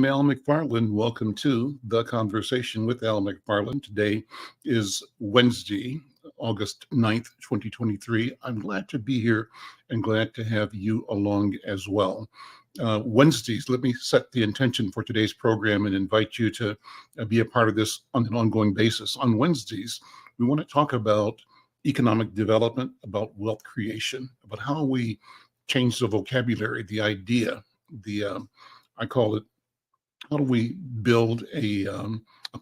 I'm Al McFarlane. Welcome to The Conversation with Al McFarlane. Today is Wednesday, August 9th, 2023. I'm glad to be here and glad to have you along as well. Wednesdays, let me set the intention for today's program and invite you to be a part of this on an ongoing basis. On Wednesdays, we want to talk about economic development, about wealth creation, about how we change the vocabulary, the idea, I call it, how do we build a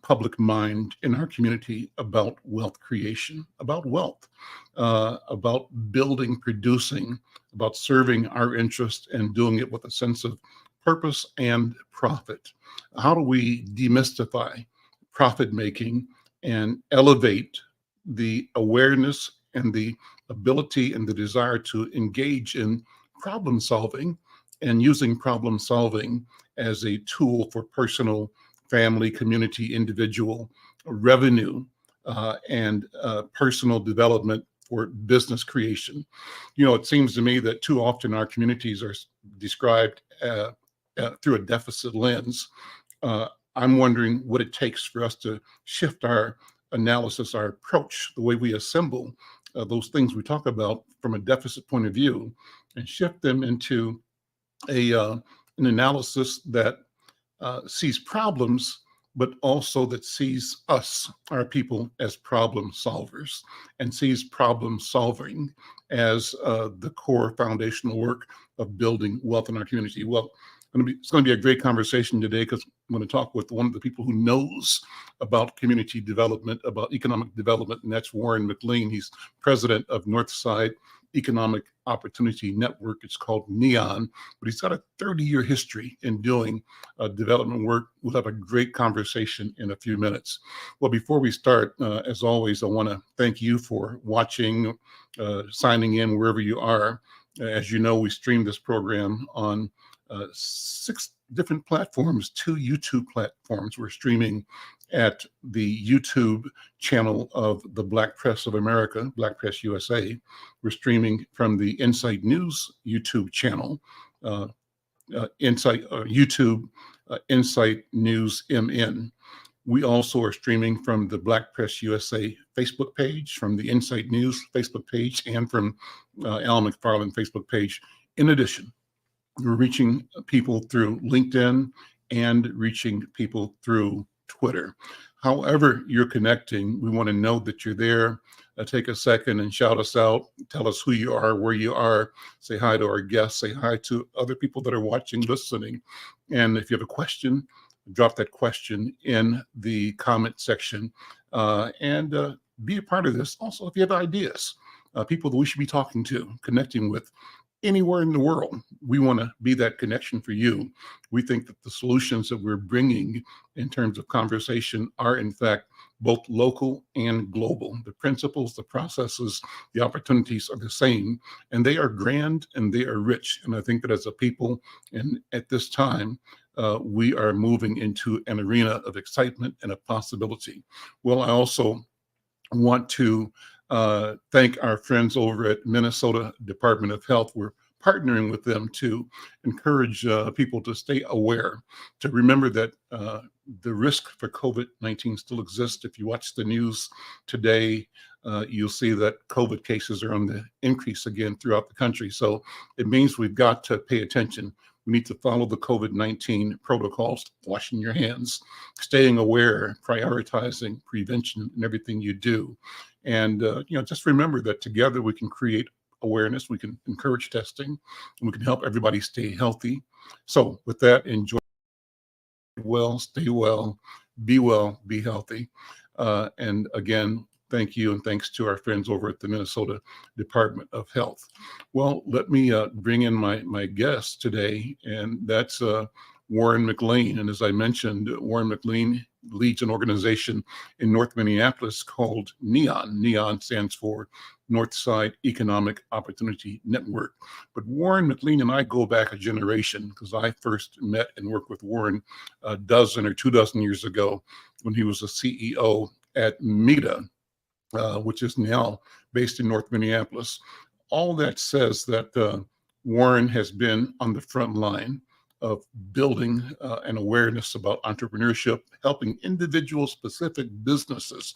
public mind in our community about wealth creation, about wealth, about building, producing, about serving our interest and doing it with a sense of purpose and profit? How do we demystify profit making and elevate the awareness and the ability and the desire to engage in problem solving and using problem solving as a tool for personal, family, community, individual revenue and personal development for business creation? You know, it seems to me that too often our communities are described through a deficit lens. I'm wondering what it takes for us to shift our analysis, our approach, the way we assemble those things we talk about from a deficit point of view, and shift them into an analysis that sees problems, but also that sees us, our people, as problem solvers, and sees problem solving as the core foundational work of building wealth in our community. Well, it's going to be a great conversation today because I'm going to talk with one of the people who knows about community development, about economic development, and that's Warren McLean. He's president of Northside Economic Opportunity Network. It's called NEON, but he's got a 30-year history in doing development work. We'll have a great conversation in a few minutes. Well, before we start, as always, I want to thank you for watching, signing in wherever you are. As you know, we stream this program on 6 different platforms, 2 YouTube platforms. We're streaming at the YouTube channel of the Black Press of America, Black Press USA. We're streaming from the Insight News YouTube channel, Insight News MN. We also are streaming from the Black Press USA Facebook page, from the Insight News Facebook page, and from Al McFarlane Facebook page. In addition, we're reaching people through LinkedIn and reaching people through Twitter. However you're connecting, we want to know that you're there. Take a second and shout us out. Tell us who you are, where you are. Say hi to our guests. Say hi to other people that are watching, listening. And if you have a question, drop that question in the comment section and be a part of this. Also, if you have ideas, people that we should be talking to, connecting with, anywhere in the world, we want to be that connection for you. We think that the solutions that we're bringing in terms of conversation are, in fact, both local and global. The principles, the processes, the opportunities are the same, and they are grand and they are rich. And I think that as a people, and at this time, we are moving into an arena of excitement and of possibility. Well, I also want to thank our friends over at Minnesota Department of Health. We're partnering with them to encourage people to stay aware, to remember that the risk for COVID-19 still exists. If you watch the news today, you'll see that COVID cases are on the increase again throughout the country. So it means we've got to pay attention. We need to follow the COVID-19 protocols, washing your hands, staying aware, prioritizing prevention in everything you do. And, just remember that together we can create awareness, we can encourage testing, and we can help everybody stay healthy. So with that, enjoy well, stay well, be healthy. And again, thank you, and thanks to our friends over at the Minnesota Department of Health. Well, let me bring in my guest today, and that's Warren McLean. And as I mentioned, Warren McLean leads an organization in North Minneapolis called NEON. NEON stands for Northside Economic Opportunity Network. But Warren McLean and I go back a generation because I first met and worked with Warren a dozen or 24 years ago when he was a CEO at META, which is now based in North Minneapolis. All that says that Warren has been on the front line of building an awareness about entrepreneurship, helping individual specific businesses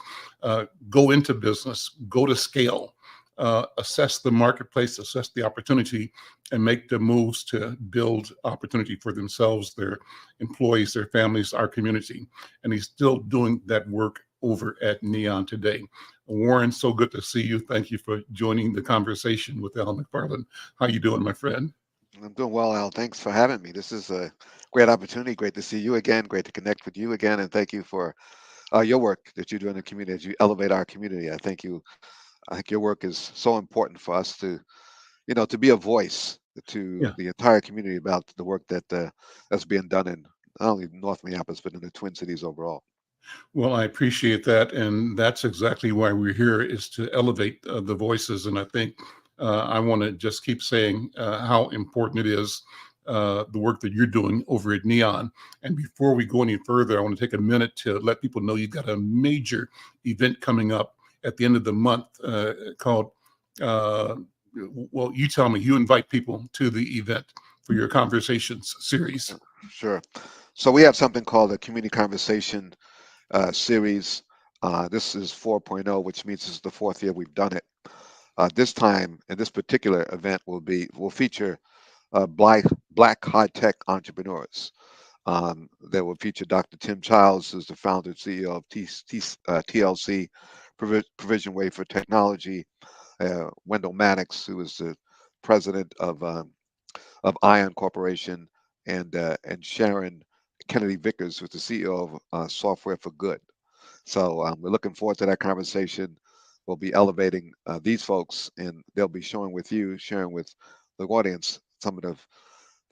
go into business, go to scale, assess the marketplace, assess the opportunity, and make the moves to build opportunity for themselves, their employees, their families, our community. And he's still doing that work over at Neon today. Warren, so good to see you. Thank you for joining the conversation with Al McFarlane. How you doing, my friend? I'm doing well, Al. Thanks for having me. This is a great opportunity. Great to see you again. Great to connect with you again. And thank you for your work that you do in the community as you elevate our community. I think your work is so important for us to, to be a voice to Yeah. the entire community about the work that's being done in not only North Minneapolis but in the Twin Cities overall. Well, I appreciate that, and that's exactly why we're here, is to elevate the voices. And I think I want to just keep saying how important it is, the work that you're doing over at Neon. And before we go any further, I want to take a minute to let people know you've got a major event coming up at the end of the month called, well, you tell me, you invite people to the event for your conversations series. Sure. So we have something called a community conversation series. This is 4.0, which means this is the fourth year we've done it. This time, and this particular event will feature black high tech entrepreneurs. They will feature Dr. Tim Childs, who's the founder and CEO of TLC, Provision Way for Technology. Wendell Maddox, who is the president of Ion Corporation, and Sharon Kennedy Vickers, who's the CEO of Software for Good. So we're looking forward to that conversation. We'll be elevating these folks, and they'll be sharing with the audience some of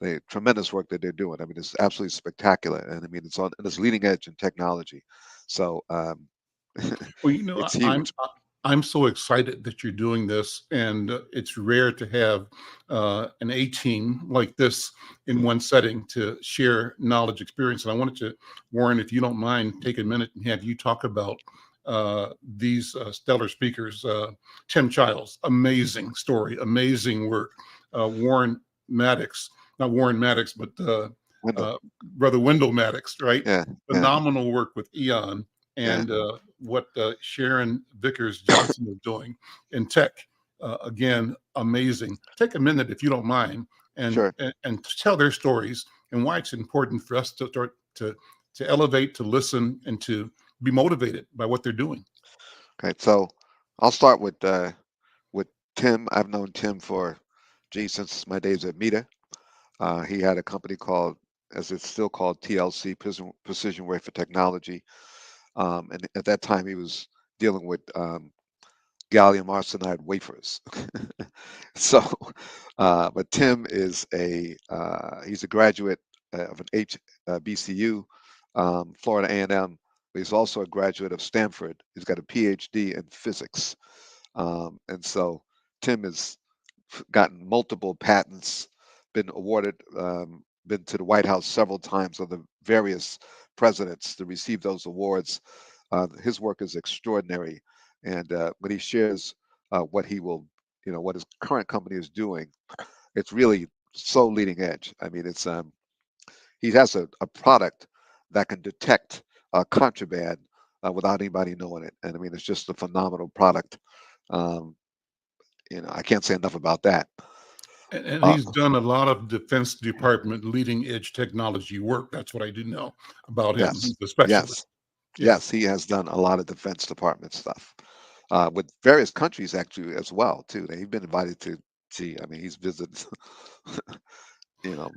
the tremendous work that they're doing. I mean, it's absolutely spectacular, and I mean, it's leading edge in technology. So Well, it's I'm huge. I'm so excited that you're doing this, and it's rare to have an A team like this in one setting to share knowledge, experience. And I wanted to, Warren, if you don't mind, take a minute and have you talk about these stellar speakers. Tim Childs, amazing story, amazing work. Warren Maddox, not Warren Maddox, but Wendell. Brother Wendell Maddox, right? Yeah, yeah, Phenomenal work with Eon, yeah, and what Sharon Vickers Johnson is doing in tech. Again, amazing. Take a minute, if you don't mind, and, sure. and tell their stories and why it's important for us to start to elevate, to listen, and to be motivated by what they're doing. Okay, so I'll start with Tim. I've known Tim for, since my days at Meta. He had a company called, as it's still called, TLC, Precision Way for Technology. And at that time, he was dealing with gallium arsenide wafers. So, but Tim is he's a graduate of an HBCU, Florida A&M. But he's also a graduate of Stanford. He's got a PhD in physics. And so Tim has gotten multiple patents, been awarded, been to the White House several times of the various presidents to receive those awards. His work is extraordinary, and when he shares what he will, what his current company is doing, it's really so leading edge. I mean, it's he has a product that can detect contraband without anybody knowing it, and I mean, it's just a phenomenal product. Um, I can't say enough about that. And Uh, he's done a lot of Defense Department leading edge technology work. That's what I did know about him. yes, He's a specialist. yes, Yeah. yes. He has done a lot of Defense Department stuff with various countries actually as well too. He's been invited to see. I mean, he's visited,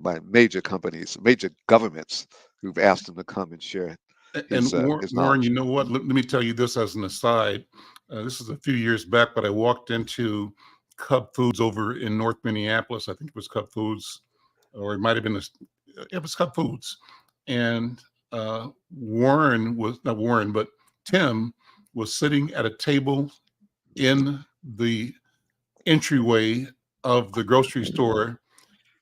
by major companies, major governments who've asked him to come and share And his Warren, you knowledge. know what? Let me tell you this as an aside. This is a few years back, but I walked into Cub Foods over in North Minneapolis. I think it was Cub Foods, or it might have been it was Cub Foods. And Warren was not Warren, but Tim was sitting at a table in the entryway of the grocery store,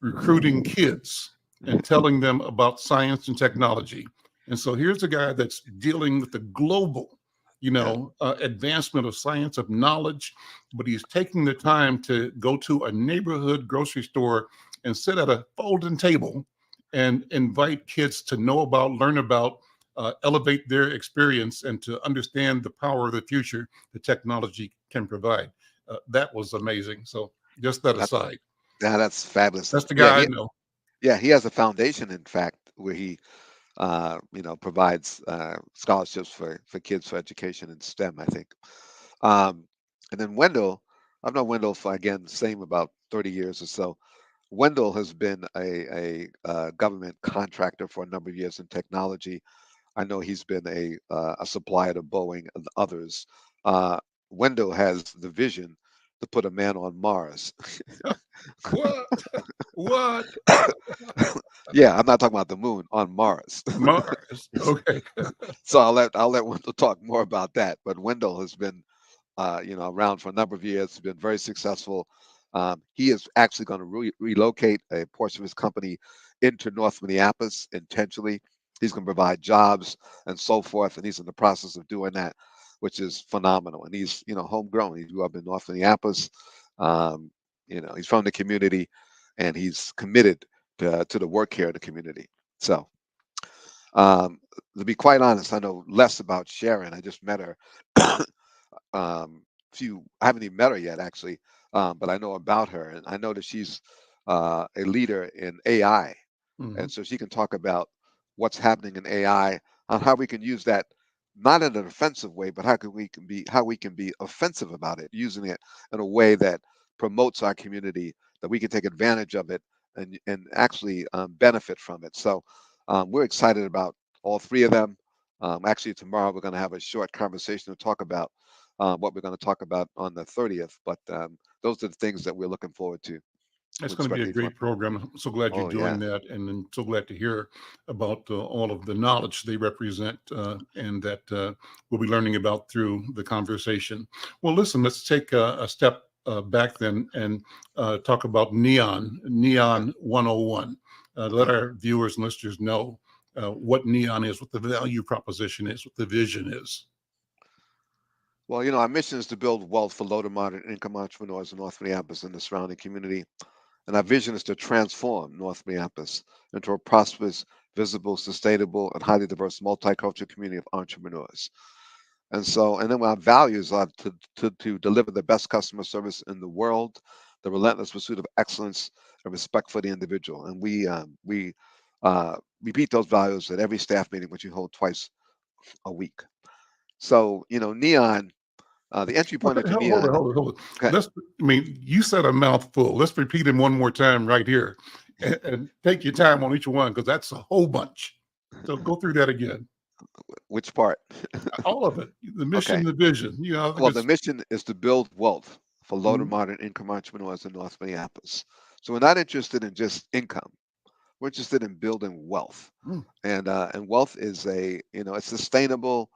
recruiting kids and telling them about science and technology. And so here's a guy that's dealing with the global, Yeah, advancement of science, of knowledge, but he's taking the time to go to a neighborhood grocery store and sit at a folding table and invite kids to know about, learn about, elevate their experience, and to understand the power of the future that technology can provide. That was amazing. So just that That's aside, that's fabulous. that's And the guy I know. yeah, he has a foundation, in fact, where he provides scholarships for kids for education in STEM, I think. Um, and then Wendell, I've known Wendell for, again, same about 30 years or so. Wendell has been a government contractor for a number of years in technology. I know he's been a supplier to Boeing and others. Uh, Wendell has the vision to put a man on Mars. What? What? Yeah, I'm not talking about the moon, on Mars. Mars. Okay. So I'll let Wendell talk more about that. But Wendell has been around for a number of years. He's been very successful. He is actually going to relocate a portion of his company into North Minneapolis intentionally. He's going to provide jobs and so forth, and he's in the process of doing that, which is phenomenal. And he's homegrown. He grew up in North Minneapolis. Um, he's from the community, and he's committed to the work here in the community. So, um, to be quite honest, I know less about Sharon. I just met her. I haven't even met her yet, actually, but I know about her, and I know that she's a leader in AI, Mhm. and so she can talk about what's happening in AI, on how we can use that not in an offensive way, but how we can be offensive about it, using it in a way that promotes our community, that we can take advantage of it and actually benefit from it. So we're excited about all three of them. Actually, tomorrow we're going to have a short conversation to talk about what we're going to talk about on the 30th. But those are the things that we're looking forward to It's with going to be a respect to each one. great program. I'm so glad you're Oh doing yeah. that, and I'm so glad to hear about all of the knowledge they represent, and that we'll be learning about through the conversation. Well, listen, let's take a step back then and talk about Okay. Neon 101. Let Okay. our viewers and listeners know what Neon is, what the value proposition is, what the vision is. Well, our mission is to build wealth for low to moderate income entrepreneurs in North Minneapolis and the surrounding community. And our vision is to transform North Minneapolis into a prosperous, visible, sustainable, and highly diverse multicultural community of entrepreneurs. And then our values are to deliver the best customer service in the world, the relentless pursuit of excellence, and respect for the individual. And we repeat those values at every staff meeting, which we hold twice a week. So, Neon, the entry point Okay, into hold on, Neon. hold on, hold on. Okay. You said a mouthful. Let's repeat it one more time right here, and take your time on each one because that's a whole bunch. So go through that again. Which part? All of it. The mission, Okay. the vision. I think Well, the it's mission is to build wealth for low to mm, moderate income entrepreneurs in North Minneapolis. So we're not interested in just income. We're interested in building wealth, mm, and wealth is it's sustainable.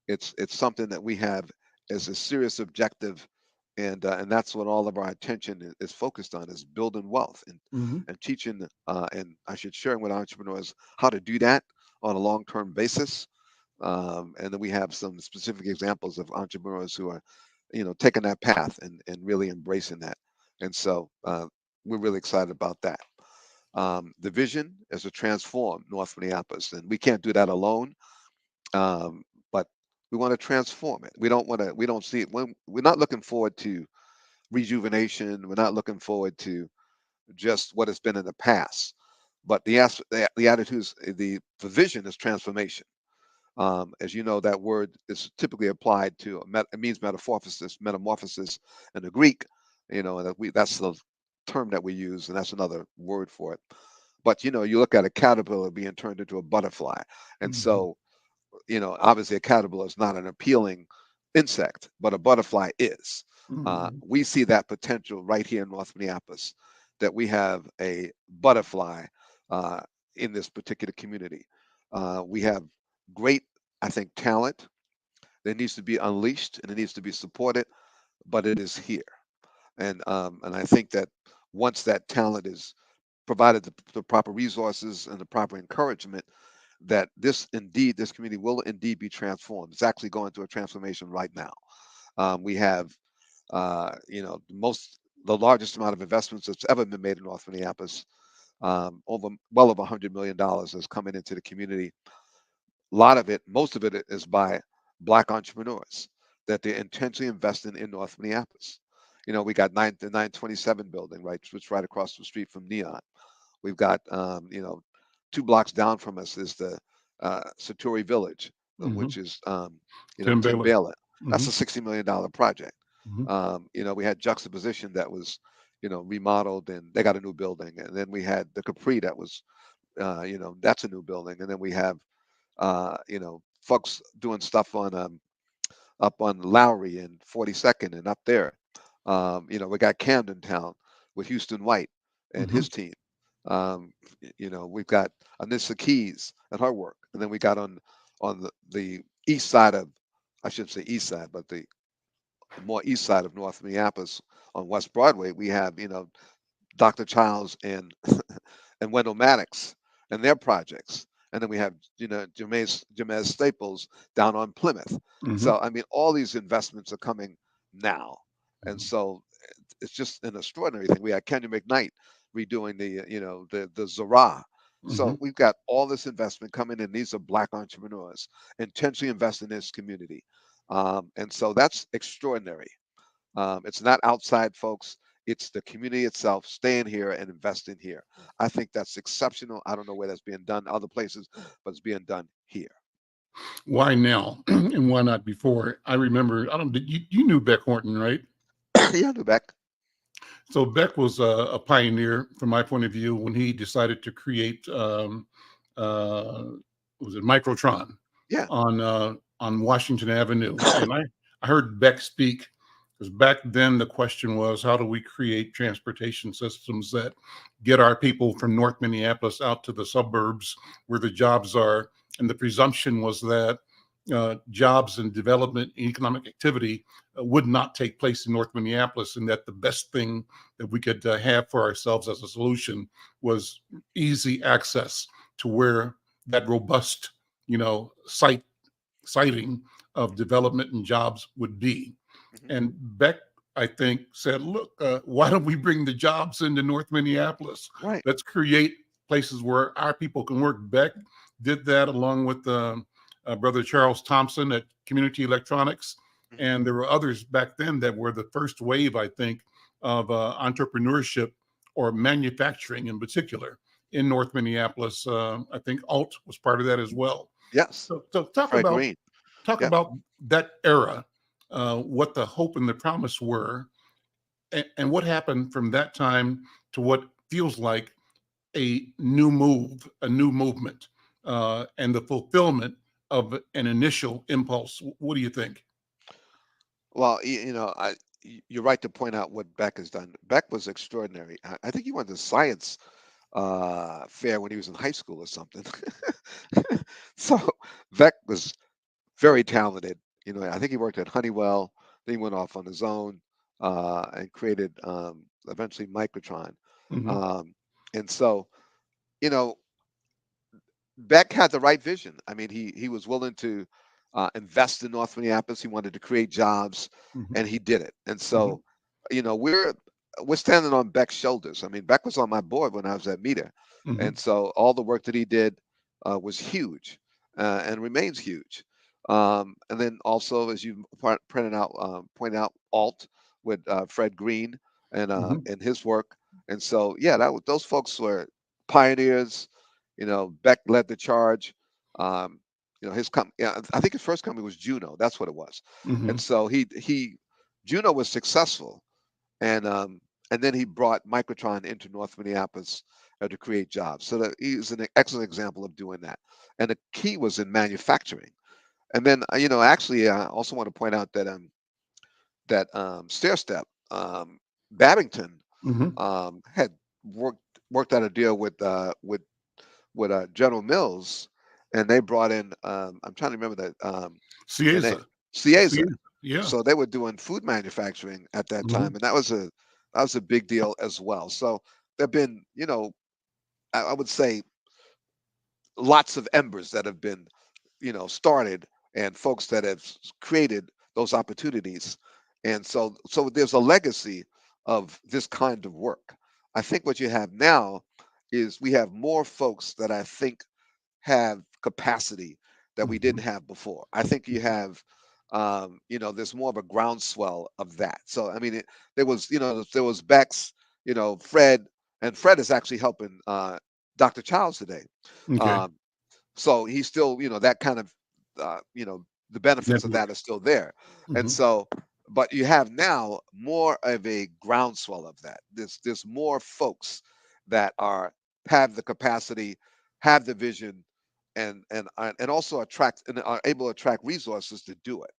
It's something that we have as a serious objective, and that's what all of our attention is focused on, is building wealth mhm. and teaching and I should sharing with entrepreneurs how to do that on a long-term basis. And then we have some specific examples of entrepreneurs who are taking that path and really embracing that. And so we're really excited about that. The vision is to transform North Minneapolis, and we can't do that alone. But we want to transform it. We don't want to. We don't see it. We're not looking forward to rejuvenation. We're not looking forward to just what has been in the past. But the attitudes, the vision is transformation. As you know, that word is typically applied to it means metamorphosis in the Greek. And that's the term that we use, and that's another word for it. But you look at a caterpillar being turned into a butterfly, and Mhm. so obviously a caterpillar is not an appealing insect, but a butterfly is. Mhm. We see that potential right here in North Minneapolis, that we have a butterfly uh, in this particular community. We have great, I think, talent that needs to be unleashed and it needs to be supported, but it is here. And I think that once that talent is provided the proper resources and the proper encouragement, that this community will indeed be transformed. It's actually going through a transformation right now. We have, the largest amount of investments that's ever been made in North Minneapolis. well over $100 million is coming into the community. A lot of it, most of it is by Black entrepreneurs that they're intentionally investing in North Minneapolis. We got the 927 building, right, which is right across the street from Neon. We've got, 2 blocks down from us is the Satori Village, Hmm. which is, Tim Tim Baylor. Baylor. That's Hmm. a $60 million project. Hmm. We had Juxtaposition that was, remodeled, and they got a new building. And then we had the Capri that was, that's a new building. And then we have, folks doing stuff on up on Lowry and 42nd and up there. We got Camden Town with Houston White and Hmm. his team. We've got Anissa Keys and her work, and then we got on the east side of, I shouldn't say east side, but the more east side of North Minneapolis on West Broadway, we have Dr. Childs and and Wendell Maddox and their projects. And then we have, Jamez Staples down on Plymouth. Hmm. So, I mean, all these investments are coming now. And Hmm. so it's just an extraordinary thing. We had Kenny McKnight redoing the Zara. Hmm. So we've got all this investment coming in. These are Black entrepreneurs intentionally invest in this community. And so that's extraordinary. It's not outside folks. It's the community itself staying here and investing here. I think that's exceptional. I don't know where that's being done other places, but it's being done here. Why now and why not before? I remember, I don't, you knew Beck Horton, right? Yeah, Lubeck. So Beck was a pioneer from my point of view when he decided to create, uh, was it Microtron Yeah. on Washington Avenue, and I heard Beck speak because back then the question was how do we create transportation systems that get our people from North Minneapolis out to the suburbs where the jobs are, and the presumption was that jobs and development and economic activity would not take place in North Minneapolis, and that the best thing that we could have for ourselves as a solution was easy access to where that robust, site siting of development and jobs would be. Hmm. And Beck, I think, said, look, why don't we bring the jobs into North Minneapolis? Right. Let's create places where our people can work. Beck did that along with brother Charles Thompson at Community Electronics. Hmm. And there were others back then that were the first wave, I think, of entrepreneurship or manufacturing in particular in North Minneapolis. I think Alt was part of that as well. Yes. So Fred Green. talk Yeah. about that era, what the hope and the promise were, and what happened from that time to what feels like a new move, a new movement, and the fulfillment of an initial impulse. What do you think? Well, you're right to point out what Beck has done. Beck was extraordinary. I think he went to science fair when he was in high school or something. So Beck was very talented. I think he worked at Honeywell. Then he went off on his own and created eventually Microtron. Hmm. Um, and so, you know, Beck had the right vision. I mean, he was willing to invest in North Minneapolis. He wanted to create jobs, Hmm. and he did it. And Hmm. so, we're standing on Beck's shoulders. I mean, Beck was on my board when I was at Meta, Hmm. and so all the work that he did was huge and remains huge. And then also, as you pointed out, Alt with Fred Green Hmm. and his work. And so, yeah, those folks were pioneers. Beck led the charge. Um, his company, yeah, I think his first company was Juno. That's what it was. And Hmm. so Juno was successful, and then he brought Microtron into North Minneapolis to create jobs. So that he's an excellent example of doing that. And the key was in manufacturing. And then actually, I also want to point out that Stair Step, Babington, Hmm. had worked out a deal with General Mills, and they brought in I'm trying to remember the name, Cieza. Cieza. Cieza. Yeah. So they were doing food manufacturing at that Hmm. time, and that was a big deal as well. So there've been, I would say, lots of embers that have been, started, and folks that have created those opportunities. And so there's a legacy of this kind of work. I think what you have now is we have more folks that I think have capacity that we Mhm. didn't have before. I think you have, there's more of a groundswell of that. So I mean, there was, there was Bex, Fred, and Fred is actually helping Dr. Childs today. Okay. Um, so he's still, that kind of, the benefits of Network. that are still there. And Mhm. so, but you have now more of a groundswell of that. There's more folks that have the capacity, have the vision, and also attract and are able to attract resources to do it,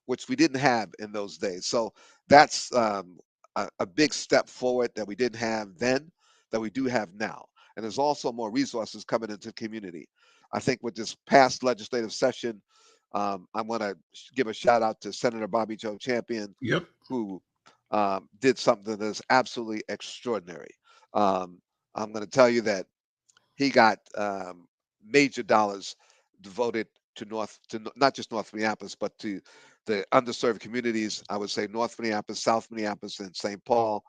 which we didn't have in those days. So that's a big step forward that we didn't have then, that we do have now. And there's also more resources coming into the community. I think with this past legislative session, I want to give a shout out to Senator Bobby Joe Champion, Yep. who did something that is absolutely extraordinary. Um, I'm going to tell you that he got major dollars devoted to not just North Minneapolis, but to the underserved communities. I would say North Minneapolis, South Minneapolis, and St. Paul.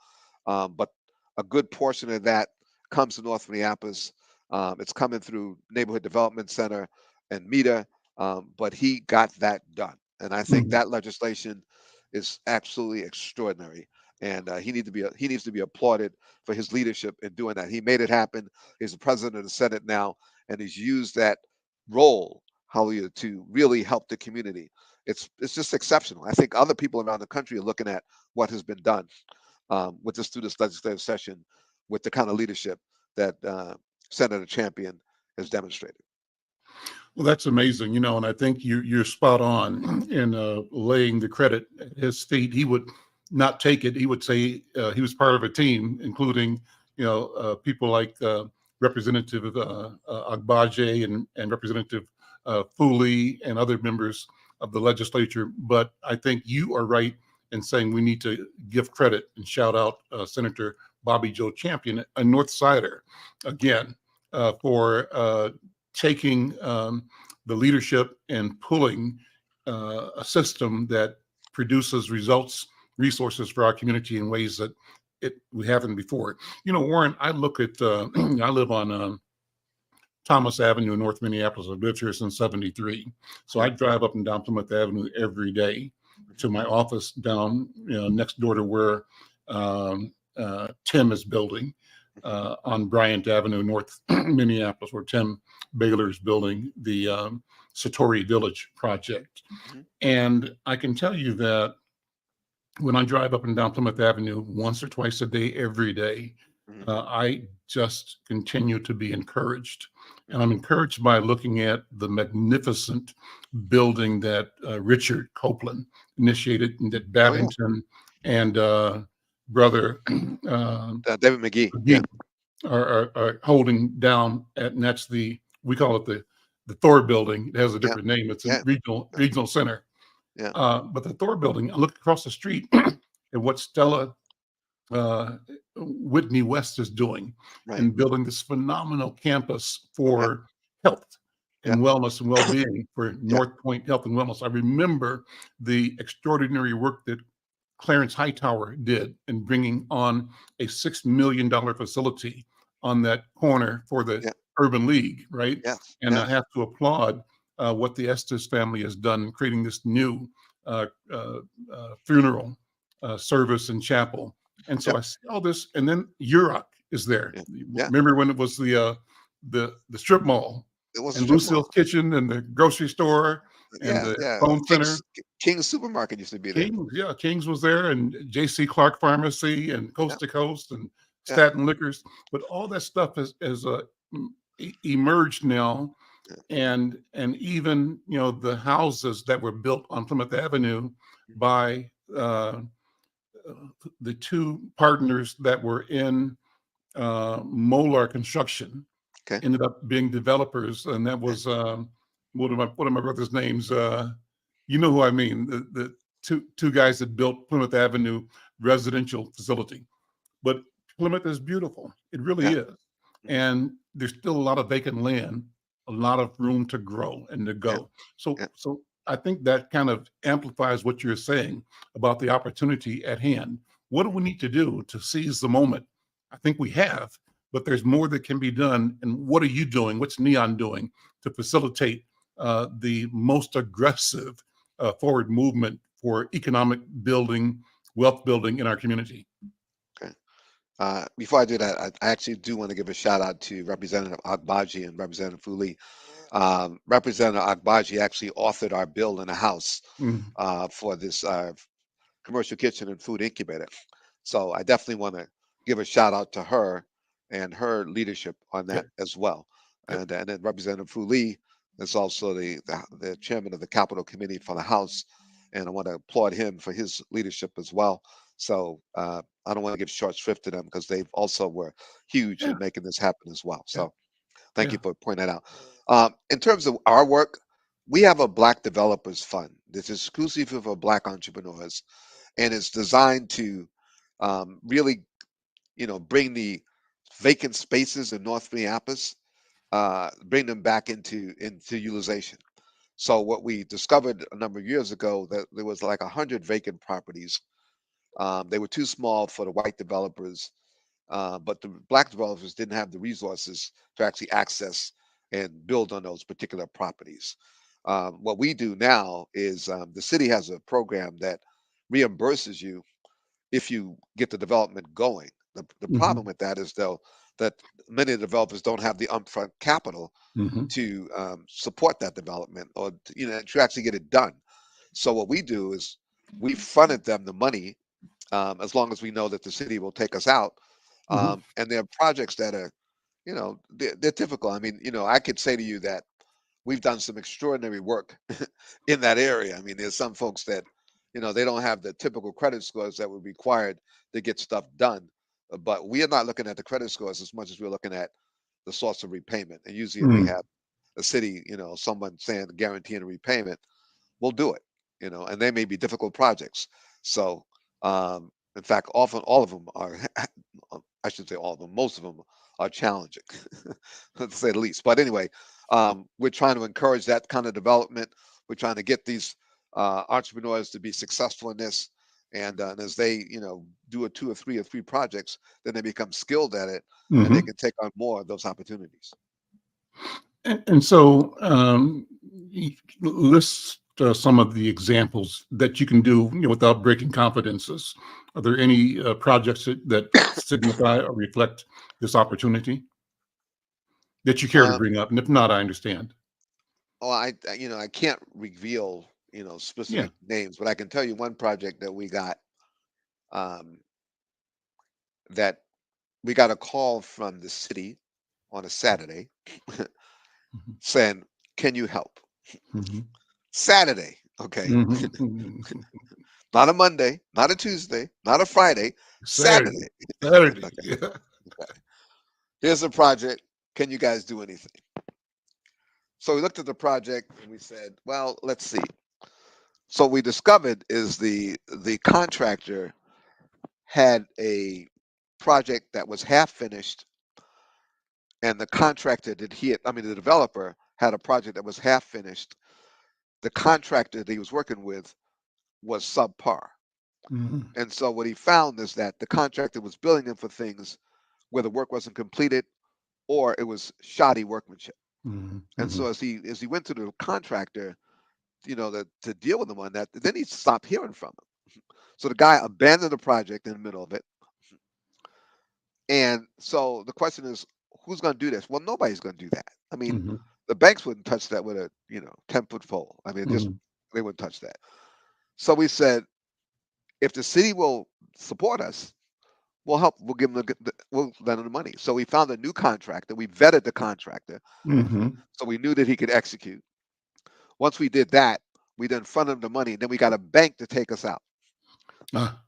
But a good portion of that comes to North Minneapolis. It's coming through Neighborhood Development Center and META, but he got that done, and I think Mhm. that legislation is absolutely extraordinary. And he needs to be applauded for his leadership in doing that. He made it happen. He's the president of the Senate now, and he's used that role, hallelujah, to really help the community. It's just exceptional. I think other people around the country are looking at what has been done through this legislative session, with the kind of leadership that Senator Champion has demonstrated. Well, that's amazing, and I think you're spot on in laying the credit at his feet. He would not take it. He would say he was part of a team, including people like Representative Agbaje and Representative Fooley and other members of the legislature. But I think you are right in saying we need to give credit and shout out Senator Bobby Joe Champion, a North Sider, again, for taking the leadership and pulling a system that produces resources for our community in ways that we haven't before. Warren, I look at, I live on Thomas Avenue in North Minneapolis. I've lived here since '73. So Okay. I drive up and down Plymouth Avenue every day to Mhm. my office down, next door to where Tim is building Mhm. on Bryant Avenue, North Minneapolis, where Tim Baylor is building the Satori Village project. Mhm. And I can tell you that when I drive up and down Plymouth Avenue once or twice a day, every day, Mhm. I just continue to be encouraged. And I'm Mhm. encouraged by looking at the magnificent building that Richard Copeland initiated, and that Oh yeah, Babington and brother David McGee. Yeah, McGee are holding down at, and that's we call it the Thor building. It has a yeah, different name. It's a yeah, regional center. yeah. But the Thor building, I look across the street at what Stella uh, Whitney West is doing Right. in building this phenomenal campus Yeah, for health yeah, and wellness and well-being for yeah, North Point Health and Wellness. I remember the extraordinary work that Clarence Hightower did in bringing on a $6 million facility on that corner for the yeah. Urban League, right? Yes, And I yes. have to applaud what the Estes family has done, creating this new uh, uh, funeral service and chapel. And so Yep. I see all this, and then Urok is there. Yeah, yeah. Remember when it was the strip mall It was a and strip mall. Lucille's Kitchen and the grocery store and Yeah, the yeah. phone center? King's Supermarket used to be there. Kings, yeah, Kings was there, and J.C. Clark Pharmacy, and Yeah, Coast to Coast, and yeah, Staten Liquors. But all that stuff has emerged now, yeah. and even the houses that were built on Plymouth Avenue by the two partners that were in Molar Construction Okay. ended up being developers, and that Yeah. was one of my brother's names. You know who I mean? The two guys that built Plymouth Avenue residential facility. But Plymouth is beautiful. It really Yeah. is, Mhm. and there's still a lot of vacant land, a lot of room to grow and to Yeah. go. So Yeah. so I think that kind of amplifies what you're saying about the opportunity at hand. What do we need to do to seize the moment? I think we have. but there's more that can be done. And what are you doing? What's Neon doing to facilitate the most aggressive forward movement for economic building, wealth building in our community? Okay. Before I do that, I actually do want to give a shout out to Representative Agbaji and Representative Fuli. Representative Agbaji actually authored our bill in the House Mhm. for this commercial kitchen and food incubator. So I definitely want to give a shout out to her and her leadership on that Okay. as well. And then Representative Fuli is also the chairman of the Capital Committee for the House, and I want to applaud him for his leadership as well. So I don't want to give short shrift to them because they also were huge Yeah. in making this happen as well. Yeah. So thank you Yeah. for pointing that out. In terms of our work, we have a Black Developers Fund that's exclusive for Black entrepreneurs, and it's designed to really, bring the vacant spaces in North Minneapolis, bring them back into utilization. So what we discovered a number of years ago that there was like 100 vacant properties. They were too small for the white developers, but the Black developers didn't have the resources to actually access and build on those particular properties. What we do now is the city has a program that reimburses you if you get the development going. The Hmm. problem with that is, though, that many of the developers don't have the upfront capital Hmm. to support that development or to actually get it done. So what we do is we fronted them the money as long as we know that the city will take us out. Hmm. And there are projects that are, they're typical. I mean, I could say to you that we've done some extraordinary work in that area. I mean, there's some folks that, they don't have the typical credit scores that would be required to get stuff done. But we are not looking at the credit scores as much as we're looking at the source of repayment. And usually, if we Hmm. have a city, someone saying guaranteeing a repayment, we'll do it. And they may be difficult projects. So, in fact, often all of them are. I should say all of them. Most of them are challenging, to say the least. But anyway, we're trying to encourage that kind of development. We're trying to get these entrepreneurs to be successful in this. And as they, do a two or three projects, then they become skilled at it, and they Hmm. can take on more of those opportunities. And so list some of the examples that you can do, without breaking confidences. Are there any projects that signify or reflect this opportunity that you care to Uh, bring up? And if not, I understand. well, I can't reveal, Yeah. specific names, but I can tell you one project that um, we got a call from the city on a Saturday Hmm. saying, "Can you help?" Hmm. Saturday, okay, Hmm. not a Monday, not a Tuesday, not a Friday, Saturday. Saturday. Saturday. Okay, Yeah. okay. Here's a project. Can you guys do anything? So we looked at the project and we said, "Well, let's see." So what we discovered is the contractor had a project that was half finished, and the contractor that the developer had a project that was half finished. The contractor that he was working with was subpar. Hmm. And so what he found is that the contractor was billing him for things where the work wasn't completed or it was shoddy workmanship. Hmm. And Hmm. so as he went to the contractor, to deal with him on that, then he stopped hearing from him. So the guy abandoned the project in the middle of it. And so the question is, who's going to do this? Well, nobody's going to do that. I mean, Hmm. the banks wouldn't touch that with a 10-foot pole. I mean, just Hmm. they wouldn't touch that. So we said, if the city will support us, we'll help. We'll give them we'll lend them the money. So we found a new contractor. We vetted the contractor, Hmm. so we knew that he could execute. Once we did that, we then funded him the money, and then we got a bank to take us out. Ah.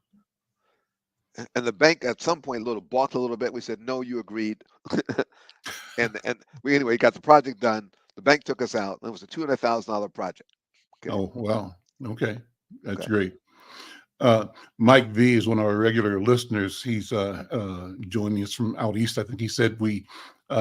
And the bank at some point balked a little bit. We said, no, you agreed. and we anyway got the project done. The bank took us out. It was a $200,000 project. Okay. Oh, wow. Okay. That's Okay. great. Uh, Mike V is one of our regular listeners. He's joining us from out east. I think he said we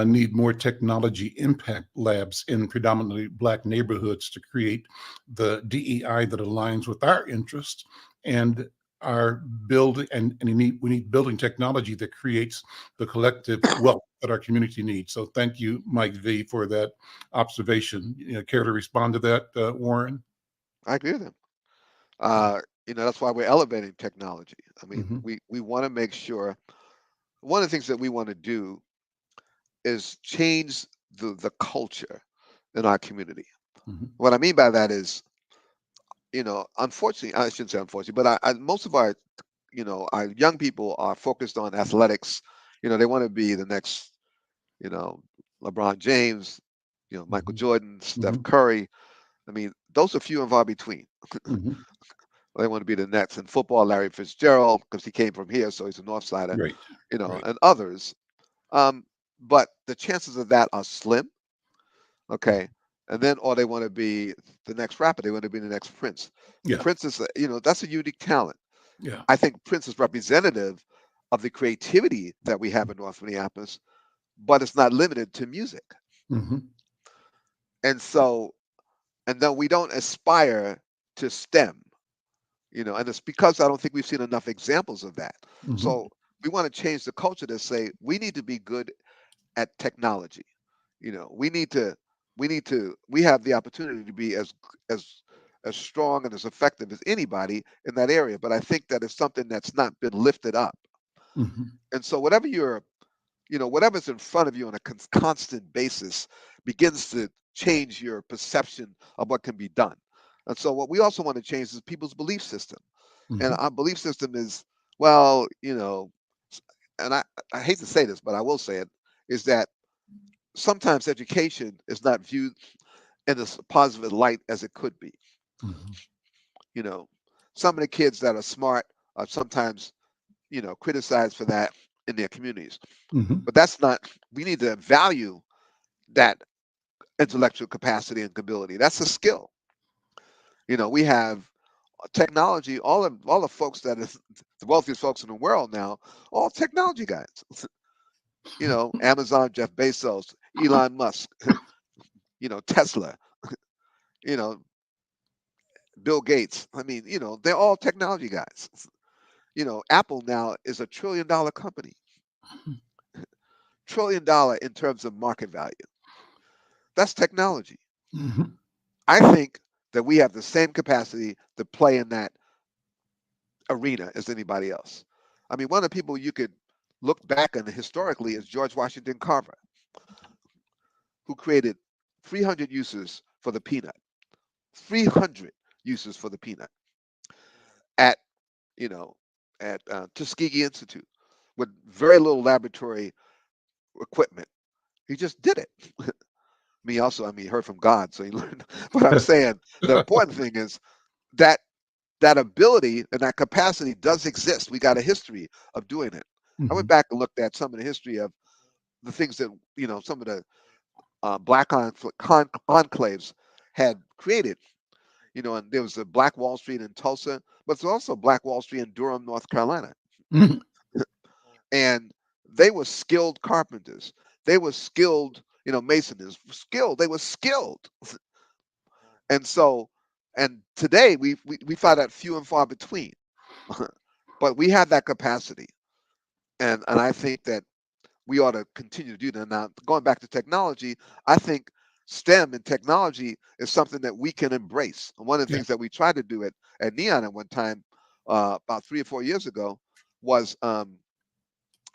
need more technology impact labs in predominantly Black neighborhoods to create the DEI that aligns with our interests. And our building, and we need building technology that creates the collective wealth that our community needs. So thank you, Mike V, for that observation. Care to respond to that, Warren? I agree with him. That's why we're elevating technology. I mean, Mm-hmm. we want to make sure one of the things that we want to do is change the culture in our community. Mm-hmm. What I mean by that is, unfortunately, I shouldn't say unfortunately, but most of our young people are focused on athletics. They want to be the next, you know, LeBron James, Michael Jordan, Steph Mm-hmm. Curry. I mean, those are few and far between. Mm-hmm. They want to be the next in football, Larry Fitzgerald, because he came from here, so he's a Northsider, Right. Right. and others. Um, but the chances of that are slim. Okay. And then, or they want to be the next rapper. They want to be the next Prince. Yeah. Prince is, that's a unique talent. Yeah. I think Prince is representative of the creativity that we have in North Minneapolis, but it's not limited to music. Mm-hmm. And so, and then we don't aspire to STEM, and it's because I don't think we've seen enough examples of that. Mm-hmm. So we want to change the culture to say we need to be good at technology. We need to, we have the opportunity to be as as strong and as effective as anybody in that area. But I think that it's something that's not been lifted up. Mm-hmm. And so whatever's in front of you on a constant basis begins to change your perception of what can be done. And so what we also want to change is people's belief system. And Mm-hmm. our belief system is, well, and I hate to say this, but I will say it, is that sometimes education is not viewed in as positive light as it could be. Mm-hmm. You know, some of the kids that are smart are sometimes, criticized for that in their communities. Mm-hmm. But that's not, we need to value that intellectual capacity and ability. That's a skill. We have technology, all the folks that is the wealthiest folks in the world now, all technology guys. Amazon, Jeff Bezos, Elon Musk, Tesla, you know, Bill Gates. I mean, they're all technology guys. Apple now is $1 trillion company, $1 trillion in terms of market value. That's technology. Mm-hmm. I think that we have the same capacity to play in that arena as anybody else. I mean, one of the people you could look back on historically is George Washington Carver, who created 300 uses for the peanut. 300 uses for the peanut at you know at Tuskegee Institute with very little laboratory equipment. He just did it. Me also, I mean, he heard from God, so he learned. But I'm saying the important thing is that that ability and that capacity does exist. We got a history of doing it. I Mm-hmm. went back and looked at some of the history of the things that some of the black enclaves had created. And there was a Black Wall Street in Tulsa, but there's also Black Wall Street in Durham, North Carolina. Mm-hmm. And they were skilled carpenters. They were skilled, masons. Skilled. They were skilled. And so, and today we find that few and far between. But we have that capacity, and I think that we ought to continue to do that. Now, going back to technology, I think STEM and technology is something that we can embrace. And one of the Yeah. things that we tried to do at Neon at one time, about 3 or 4 years ago, was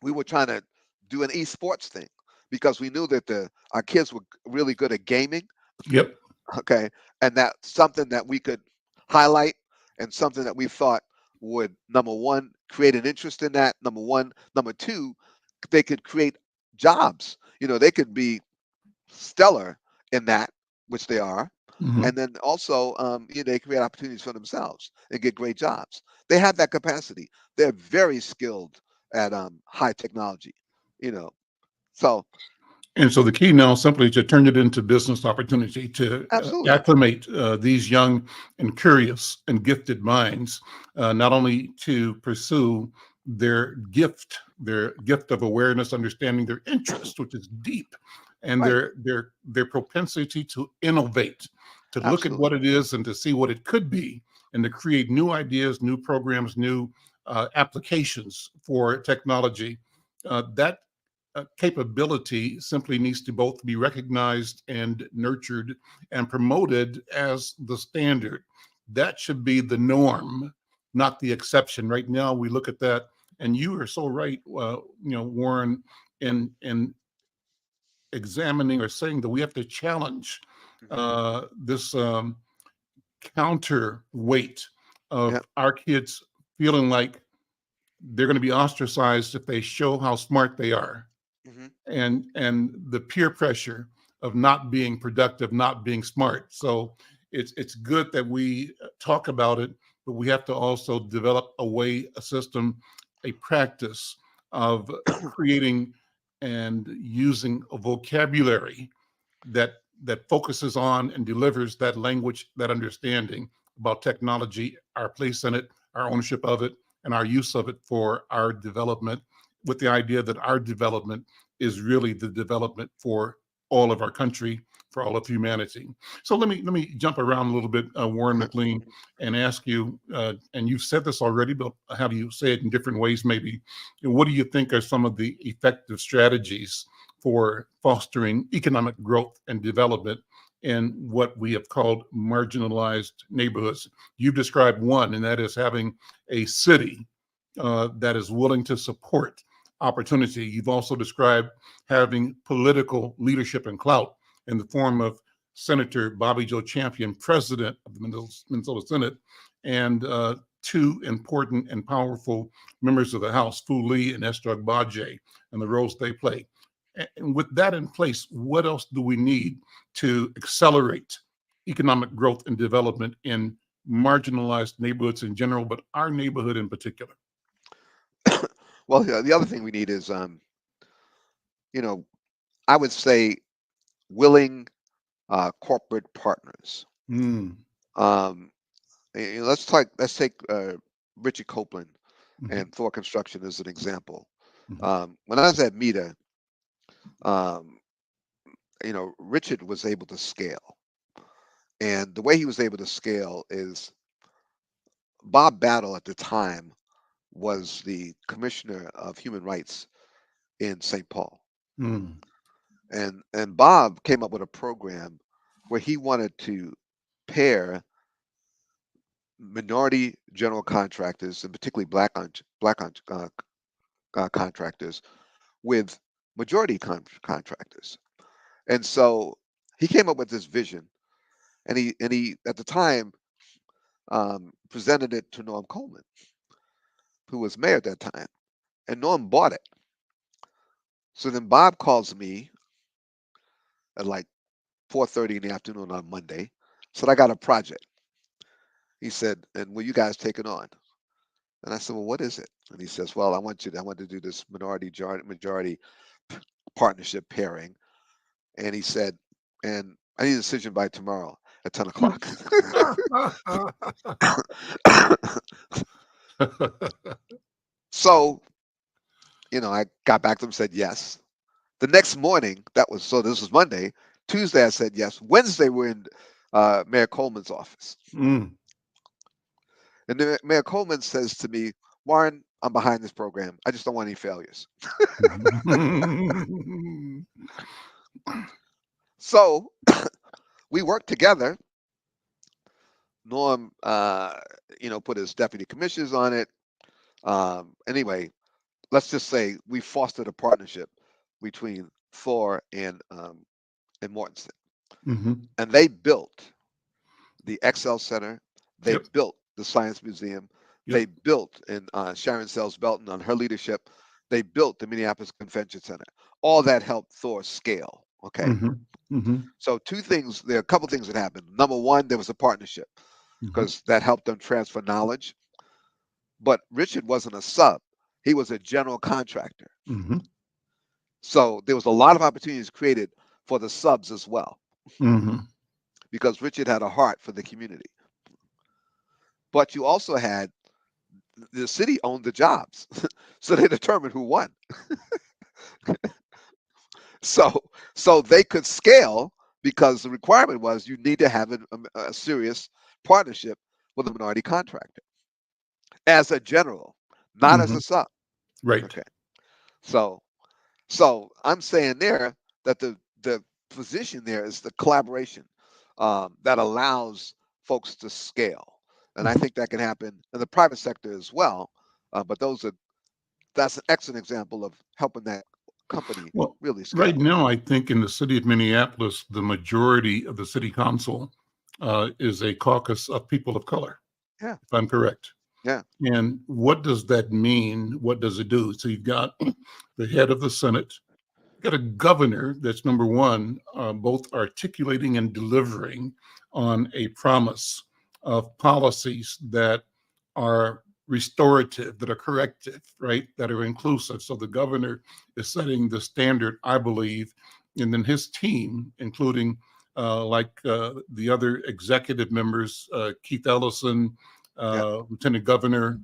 we were trying to do an esports thing because we knew that our kids were really good at gaming. Yep. Okay, and that's something that we could highlight and something that we thought would, number one, create an interest in that. Number one, number two, they could create jobs. They could be stellar in that, which they are, Mm-hmm. and then also they create opportunities for themselves and get great jobs. They have that capacity. They're very skilled at high technology. You know, so And so the key now is simply to turn it into business opportunity, to absolutely acclimate these young and curious and gifted minds, not only to pursue their gift of awareness, understanding their interest, which is deep, and right. their propensity to innovate. to look at Absolutely. what it is and to see what it could be, and to create new ideas, new programs, new applications for technology. That capability simply needs to both be recognized and nurtured and promoted as the standard. That should be the norm, not the exception. Right now, we look at that, and you are so right, Warren, in examining or saying that we have to challenge this counterweight of Yep. our kids feeling like they're going to be ostracized if they show how smart they are, hmm and the peer pressure of not being productive, not being smart. So it's good that we talk about it, but we have to also develop a way, a system, a practice of creating and using a vocabulary that focuses on and delivers that language, that understanding about technology, our place in it, our ownership of it, and our use of it for our development, with the idea that our development is really the development for all of our country, for all of humanity. So let me jump around a little bit, Warren McLean, and ask you. And you've said this already, but have you say it in different ways? Maybe. What do you think are some of the effective strategies for fostering economic growth and development in what we have called marginalized neighborhoods? You've described one, and that is having a city that is willing to support opportunity. You've also described having political leadership and clout in the form of Senator Bobby Joe Champion, president of the Minnesota Senate, and two important and powerful members of the House, Fu Lee and Esther Agbaje, and the roles they play. And with that in place, what else do we need to accelerate economic growth and development in marginalized neighborhoods in general, but our neighborhood in particular? Well, the other thing we need is, I would say willing corporate partners. Mm, Um, let's take Richard Copeland mhm, and Thor Construction as an example. mhm, When I was at Meta, um, Richard was able to scale, and the way he was able to scale is Bob Battle at the time was the commissioner of human rights in St. Paul, mm, and Bob came up with a program where he wanted to pair minority general contractors, and particularly black contractors, with majority contractors. And so he came up with this vision, and he at the time presented it to Norm Coleman, who was mayor at that time, and Norm bought it. So then Bob calls me at like 4:30 in the afternoon on Monday, said I got a project. He said, and will you guys take it on? And I said, well, what is it? And he says, well, I want to do this majority partnership pairing. And he said, and I need a decision by tomorrow at 10 o'clock. So, I got back to him, said yes. The next morning, this was Monday. Tuesday, I said yes. Wednesday, we're in Mayor Coleman's office. Mm. And then Mayor Coleman says to me, Warren, I'm behind this program. I just don't want any failures. So we worked together. Norm, put his deputy commissioners on it. Anyway, let's just say we fostered a partnership between Thor and Mortensen, Mhm. and they built the Excel Center. They Yep. built the Science Museum. Yep. They built, and Sharon Sells Belton on her leadership, they built the Minneapolis Convention Center. All that helped Thor scale. Okay. Mhm. Mhm. So there are a couple things that happened. Number one, there was a partnership Mhm. because that helped them transfer knowledge. But Richard wasn't a sub. He was a general contractor. Mhm. So there was a lot of opportunities created for the subs as well, Mhm. because Richard had a heart for the community. But you also had the city owned the jobs. So they determined who won. So they could scale because the requirement was you need to have a serious partnership with a minority contractor as a general, not as Hmm. a sub. Right. Okay. So so I'm saying there that the position there is the collaboration that allows folks to scale, and I Mhm. think that can happen in the private sector as well. But that's an excellent example of helping that company Well, really right scale. now, I think in the city of Minneapolis, the majority of the city council is a caucus of people of color, Yeah, if I'm correct. yeah, And what does that mean? What does it do? So you've got the head of the Senate, you've got a governor that's number one, both articulating and delivering on a promise of policies that are restorative, that are corrective, right? That are inclusive. So the governor is setting the standard, I believe, and then his team, including the other executive members, Keith Ellison, yeah, Lieutenant Governor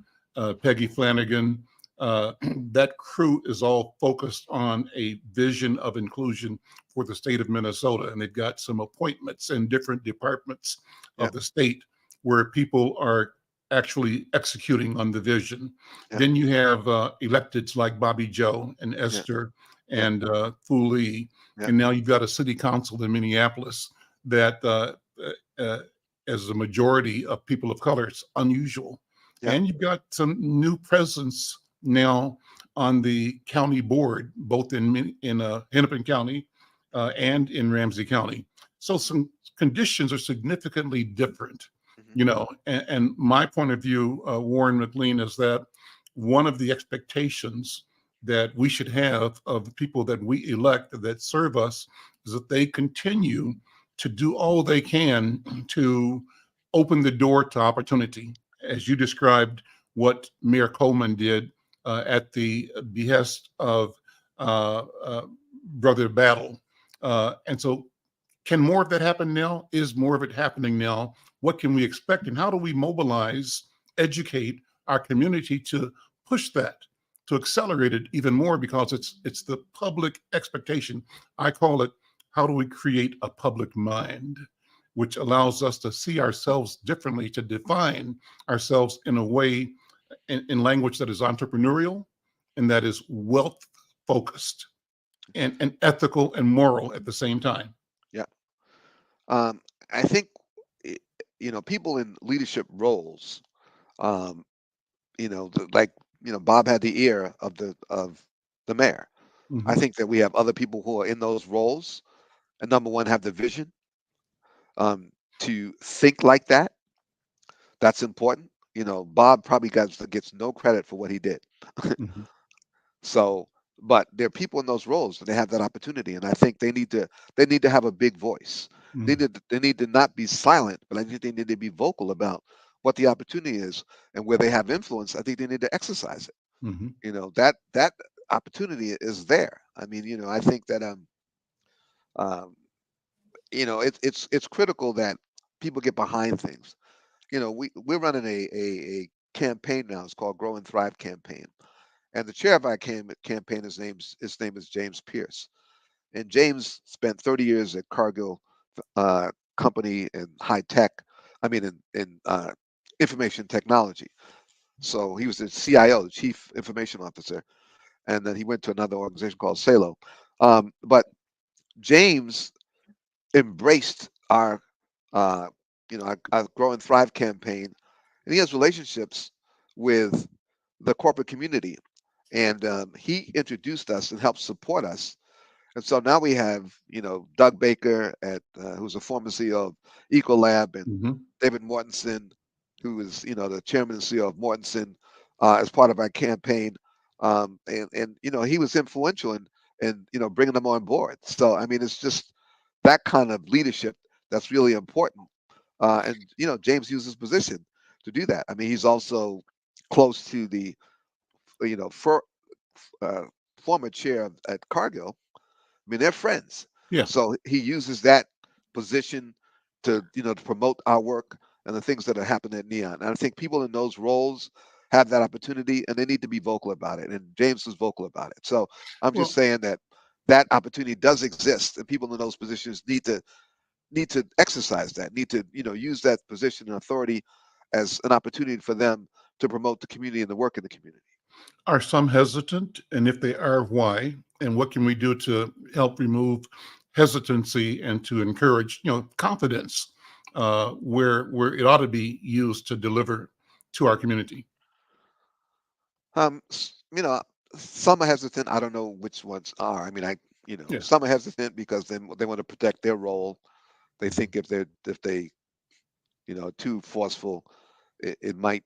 Peggy Flanagan, that crew is all focused on a vision of inclusion for the state of Minnesota. And they've got some appointments in different departments yeah, of the state where people are actually executing on the vision. yeah, Then you have electeds like Bobby Joe and yeah, Esther yeah, and Fu Lee. yeah, And now you've got a city council in Minneapolis that, as a majority of people of color, it's unusual. yeah, And you've got some new presence now on the county board, both in Hennepin County and in Ramsey County. So some conditions are significantly different, mhm, you know. And my point of view, Warren McLean, is that one of the expectations that we should have of the people that we elect that serve us is that they continue to do all they can to open the door to opportunity, as you described what Mayor Coleman did at the behest of uh, uh, Brother Battle. And so, can more of that happen now? Is more of it happening now? What can we expect? And how do we mobilize, educate our community to push that, to accelerate it even more? Because it's the public expectation. I call it, how do we create a public mind, which allows us to see ourselves differently, to define ourselves in a way, in language that is entrepreneurial and that is wealth focused and ethical and moral at the same time. yeah. Um, I think i- people in leadership roles, um, like Bob had the ear of the mayor. I Hmm. think that we have other people who are in those roles, and number one, have the vision um, to think like that. That's important. Bob probably gets no credit for what he did. Hmm. So, but there are people in those roles and they have that opportunity, and I think they need to have a big voice. Hmm. They need to not be silent, but I think they need to be vocal about what the opportunity is and where they have influence. I think they need to exercise it. Hmm. That opportunity is there. I mean, I think that um it's critical that people get behind things. We're running a campaign now. It's called Grow and Thrive campaign, and the chair of our campaign, his name is James Pierce. And James spent 30 years at Cargill company in high tech. I mean, in information technology. So he was the CIO, the Chief Information Officer, and then he went to another organization called Salo. But James embraced uh, our Grow and Thrive campaign, and he has relationships with the corporate community, and he introduced us and helped support us. And so now we have, Doug Baker who's a former CEO of Ecolab, and Hmm. David Mortensen, who is, the chairman and CEO of Mortensen, as part of our campaign. And he was influential in bringing them on board. So I mean, it's just that kind of leadership that's really important. And James used his position to do that. I mean, he's also close to the for, uh, former chair at Cargill. I mean, they're friends. Yeah. So he uses that position to promote our work and the things that are happening at Neon. And I think people in those roles have that opportunity, and they need to be vocal about it. And James was vocal about it. So I'm just Well, saying that that opportunity does exist, and people in those positions need to need to exercise that, need to use that position and authority as an opportunity for them to promote the community and to work in the community. Are some hesitant? And if they are, why? And what can we do to help remove hesitancy and to encourage, confidence where it ought to be used to deliver to our community? Um, some are hesitant. I don't know which ones are. I mean, Yeah. some are hesitant because they want to protect their role. They think if they too forceful, it might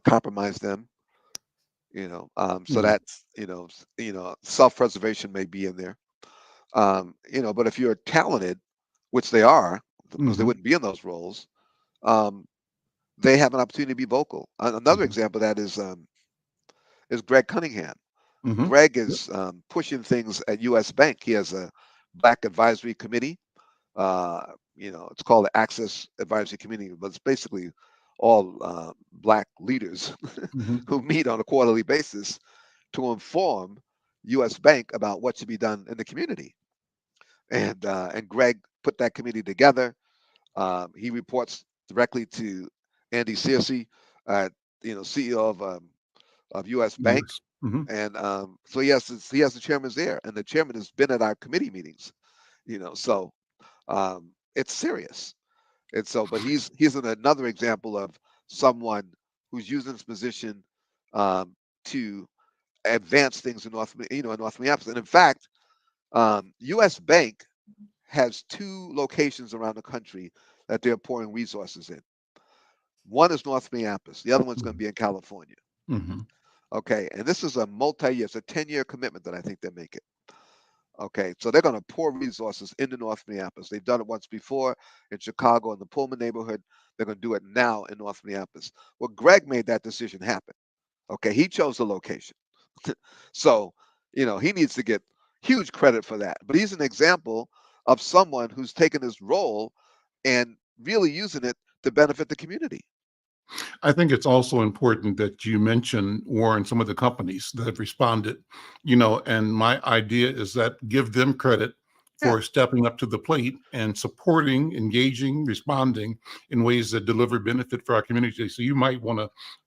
compromise them. So Mhm. that's self-preservation may be in there. But if you're talented, which they are, because they Hmm. wouldn't be in those roles, um, they have an opportunity to be vocal. Another Hmm. example of that is Greg Cunningham. Hmm. Greg is pushing things at U.S. Bank. He has a Black Advisory Committee. It's called the Access Advisory Committee, but it's basically all Black leaders Hmm. who meet on a quarterly basis to inform U.S. Bank about what should be done in the community. And Greg put that committee together. He reports directly to Andy Searcy, uh, CEO of U.S. Bank, Yes. Hmm. and so he has the chairman's there, and the chairman has been at our committee meetings. So it's serious. And so, but he's another example of someone who's using his position to advance things in North Minneapolis. And in fact, U.S. Bank has two locations around the country that they're pouring resources in. One is North Minneapolis. The other one's going to be in California. Hmm. Okay, and this is a multi-year, it's a 10-year commitment that I think they're making. Okay, so they're going to pour resources into North Minneapolis. They've done it once before in Chicago in the Pullman neighborhood. They're going to do it now in North Minneapolis. Well, Greg made that decision happen. Okay, he chose the location. So, he needs to get huge credit for that. But he's an example of someone who's taken his role and really using it to benefit the community. I think it's also important that you mention, Warren, some of the companies that have responded, and my idea is that give them credit Yeah. for stepping up to the plate and supporting, engaging, responding in ways that deliver benefit for our community. So you might want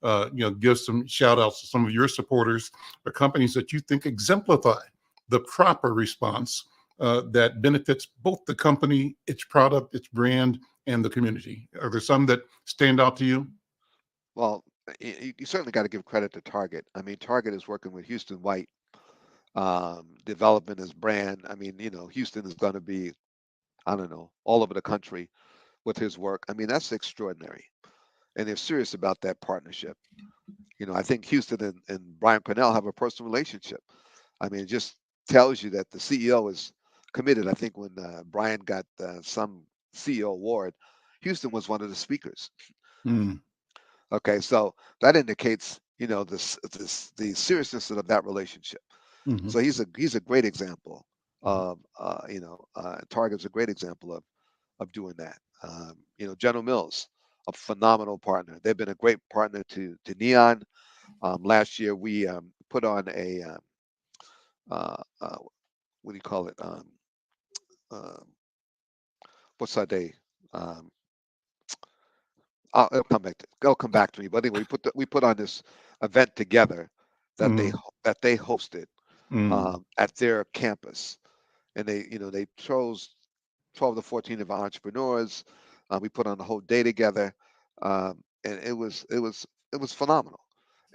to, give some shout outs to some of your supporters or companies that you think exemplify the proper response that benefits both the company, its product, its brand, and the community. Are there some that stand out to you? Well, you certainly got to give credit to Target. I mean, Target is working with Houston White, developing his brand. I mean, Houston is going to be, I don't know, all over the country with his work. I mean, that's extraordinary. And they're serious about that partnership. I think Houston and Brian Cornell have a personal relationship. I mean, it just tells you that the CEO is committed. I think when Brian got some CEO award, Houston was one of the speakers. Mm. Okay, so that indicates, the seriousness of that relationship. Hmm. So he's a great example of, Target's a great example of doing that. General Mills, a phenomenal partner. They've been a great partner to Neon. Last year we put on a what do you call it? Uh, what's that day? Um, it'll come back to me. But anyway, we put on this event together that they Hmm. that they hosted Mm. at their campus, and they chose 12 to 14 of our entrepreneurs. We put on the whole day together, and it was phenomenal.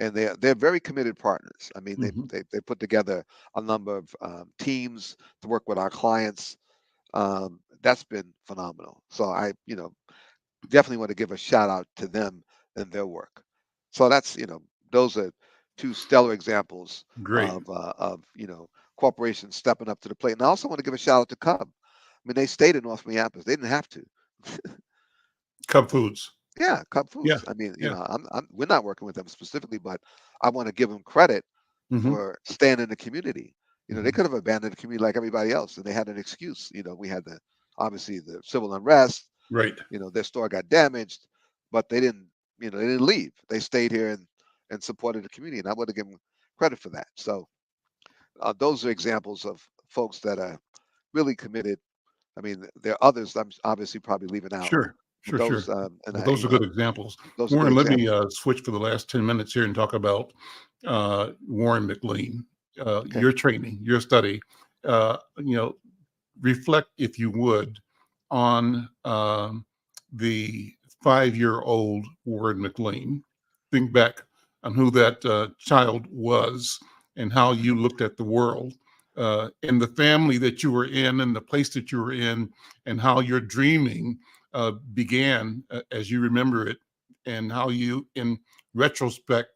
And they're very committed partners. I mean, Hmm. they put together a number of teams to work with our clients. That's been phenomenal. So I definitely want to give a shout out to them and their work. So that's those are two stellar examples Great. of corporations stepping up to the plate. And I also want to give a shout out to Cub. I mean, they stayed in North Minneapolis. They didn't have to. Cub Foods. Yeah, Cub Yeah. Foods. I mean, Yeah. we're not working with them specifically, but I want to give them credit Hmm. for staying in the community. They Hmm. could have abandoned the community like everybody else, and they had an excuse. We had obviously the civil unrest. Right. Their store got damaged, but they didn't leave. They stayed here and supported the community, and I want to give them credit for that. So those are examples of folks that are really committed I mean, there are others I'm obviously probably leaving out, Sure, but sure, sure. and Well, those are good examples. those are good Warren, let me examples. switch for the last 10 minutes here and talk about Warren McLean, Okay. your training, your study. You know, reflect, if you would, on the 5-year-old Warren McLean. Think back on who that child was and how you looked at the world, and the family that you were in and the place that you were in, and how your dreaming began as you remember it, and how you, in retrospect,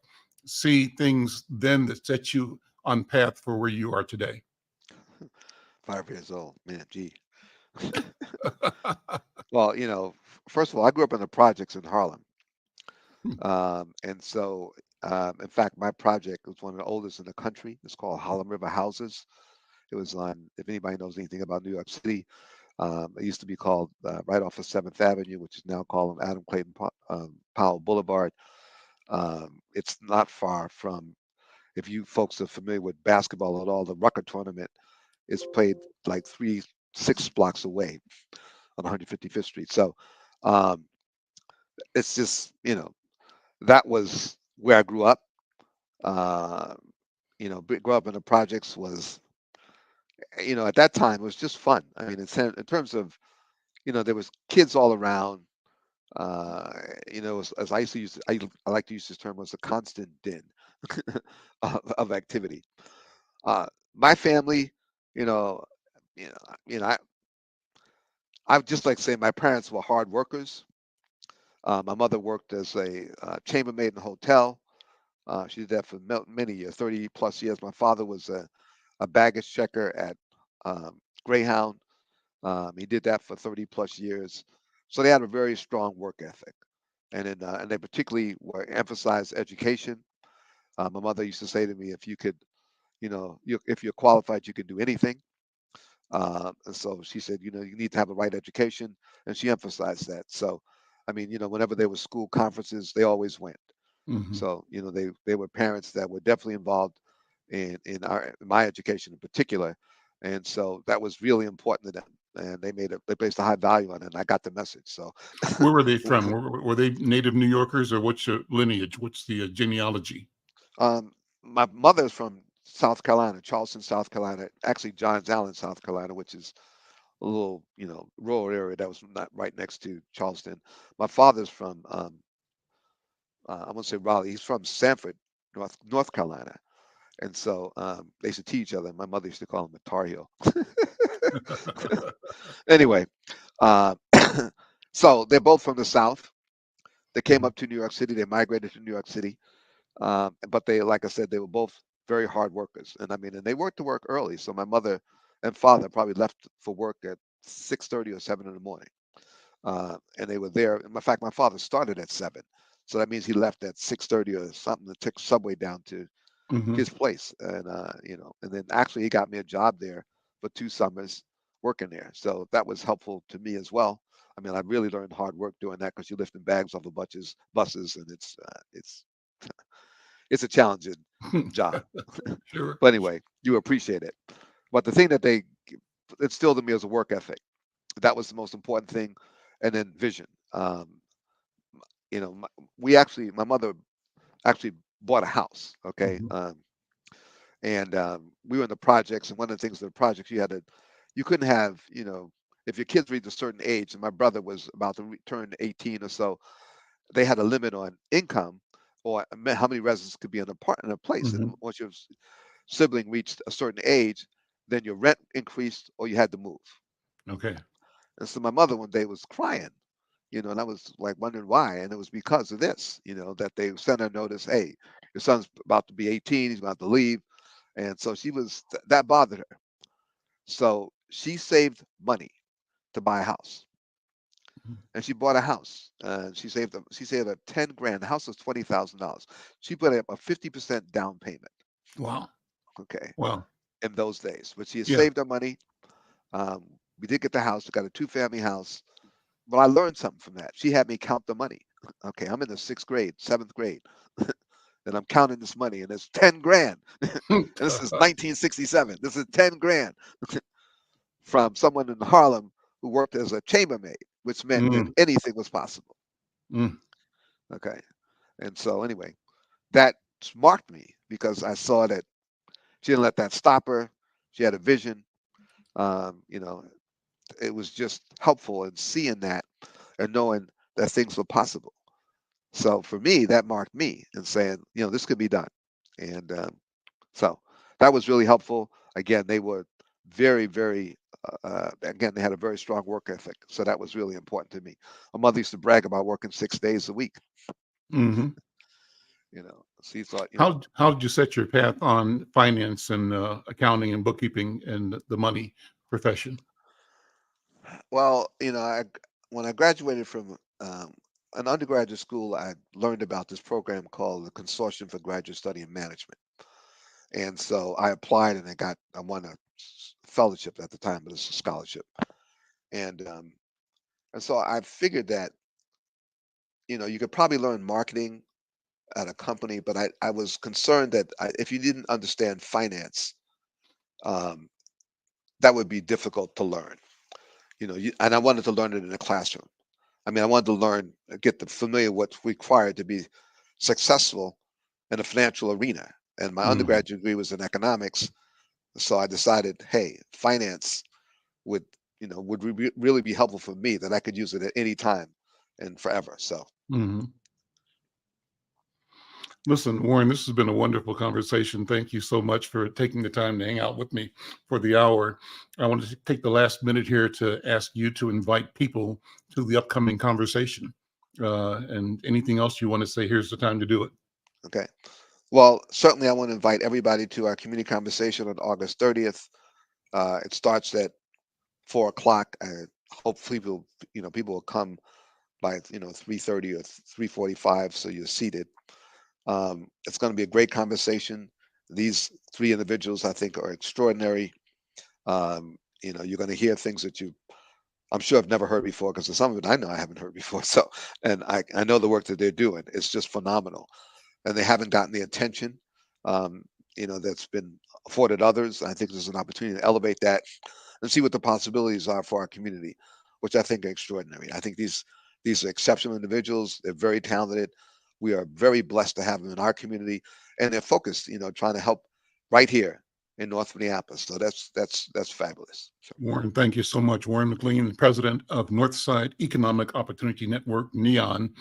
see things then that set you on path for where you are today. 5 years old, man. Gee. Well, first of all, I grew up in the projects in Harlem, and so in fact, my project was one of the oldest in the country. It's called Harlem River Houses. It was on, if anybody knows anything about New York City, it used to be called right off of 7th Avenue, which is now called Adam Clayton Powell Boulevard. It's not far from, if you folks are familiar with basketball at all, the Rucker tournament is played like 6 blocks away on 155th Street. So um, it's just, that was where I grew up. Uh, grow up in the projects was, at that time, it was just fun. I mean, in terms of, there was kids all around. Uh, as I used to use, I like to use this term, was a constant din of activity. Uh, my family, you know, you know, I would just like to say my parents were hard workers. My mother worked as a chambermaid in a hotel. She did that for many years, 30 plus years. My father was a baggage checker at Greyhound. He did that for 30 plus years. So they had a very strong work ethic. And they particularly were emphasized education. My mother used to say to me, if you could, if you're qualified, you can do anything. And so she said, you need to have the right education, and she emphasized that. So, I mean, whenever there were school conferences, they always went. Mhm. So, they were parents that were definitely involved in my education in particular, and so that was really important to them. And they placed a high value on it. And I got the message. So, Where were they from? Were they native New Yorkers, or what's your lineage? What's the genealogy? um, my mother's from South Carolina, Charleston, South Carolina. Actually, Johns Island, South Carolina, which is a little, rural area that was not right next to Charleston. My father's from, I won't say Raleigh. He's from Sanford, North Carolina, and so they used to tease each other. My mother used to call him a Tar Heel. Anyway, uh, so they're both from the South. They came Mhm. up to New York City. They migrated to New York City, but they, like I said, they were both very hard workers, and I mean, and they worked to work early. So my mother and father probably left for work at 6:30 or 7 in the morning. And they were there. In fact, my father started at 7, so that means he left at 6:30 or something to take subway down to Mhm. his place, and and then actually he got me a job there for 2 summers working there, so that was helpful to me as well. I mean, I really learned hard work doing that because you're lifting bags off of buses, and it's a challenging job. Sure. But anyway, you appreciate it. But the thing that they instilled in me was a work ethic. That was the most important thing, and then vision. You know, my, my mother actually bought a house. Okay, Mhm. and we were in the projects, and one of the things of the projects you couldn't have, if your kids reached a certain age, and my brother was about to turn 18 or so, they had a limit on income or how many residents could be in a place. And Mhm. once your sibling reached a certain age, then your rent increased or you had to move. Okay. And so my mother one day was crying, and I was like wondering why. And it was because of this, that they sent her notice, hey, your son's about to be 18, he's about to leave. And so that bothered her. So she saved money to buy a house. And she bought a house. She saved up 10 grand. The house was $20,000. She put up a 50% down payment. Wow. Okay. Wow. In those days. But she had Yeah. saved her money. We did get the house. We got a 2-family house. But I learned something from that. She had me count the money. Okay, I'm in the 6th grade, 7th grade, and I'm counting this money, and it's 10 grand. And this is 1967. This is 10 grand from someone in Harlem who worked as a chambermaid, which meant that Mm, anything was possible. mm, Okay. And so anyway, that marked me because I saw that she didn't let that stop her. She had a vision. You know, it was just helpful in seeing that and knowing that things were possible. So for me, that marked me and saying, this could be done. And so that was really helpful. Again, they were very, very, again, they had a very strong work ethic. So that was really important to me. My mother used to brag about working 6 days a week. hmm She thought, How did you set your path on finance and accounting and bookkeeping and the money profession? well, when I graduated from an undergraduate school, I learned about this program called the Consortium for Graduate Study in Management. And so I applied and I won a fellowship at the time, but it's a scholarship. And so I figured that, you could probably learn marketing at a company, but I was concerned that if you didn't understand finance, um, that would be difficult to learn. And I wanted to learn it in a classroom. I mean, I wanted to learn, get the familiar what's required to be successful in the financial arena. And my Mm, undergraduate degree was in economics, so I decided, hey, finance would, really be helpful for me, that I could use it at any time and forever. So, hmm Listen, Warren, this has been a wonderful conversation. Thank you so much for taking the time to hang out with me for the hour. I want to take the last minute here to ask you to invite people to the upcoming conversation. And anything else you want to say, here's the time to do it. okay. Well, certainly I want to invite everybody to our community conversation on August 30th. It starts at 4 o'clock. Hopefully, people will come by 3:30 or 3:45, so you're seated. It's going to be a great conversation. These three individuals, I think, are extraordinary. You're going to hear things that I'm sure, I've never heard before, because some of it I know I haven't heard before. So, and I know the work that they're doing. It's just phenomenal, and they haven't gotten the attention, um, that's been afforded others. I think there's an opportunity to elevate that and see what the possibilities are for our community, which I think are extraordinary. I think these are exceptional individuals. They're very talented. We are very blessed to have them in our community, and they're focused, trying to help right here in North Minneapolis. So that's fabulous. So, Warren, thank you so much. Warren McLean, president of Northside Economic Opportunity Network, NEON.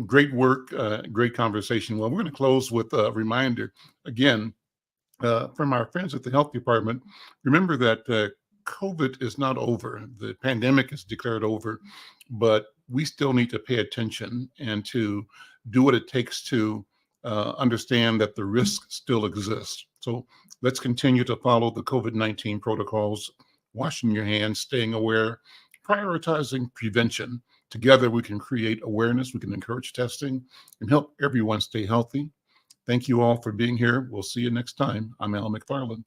Great work, great conversation. Well, we're going to close with a reminder again from our friends at the health department. Remember that COVID is not over. The pandemic is declared over, but we still need to pay attention and to do what it takes to understand that the risk still exists. So let's continue to follow the COVID-19 protocols, washing your hands, staying aware, prioritizing prevention. Together, we can create awareness, we can encourage testing, and help everyone stay healthy. Thank you all for being here. We'll see you next time. I'm Al McFarlane.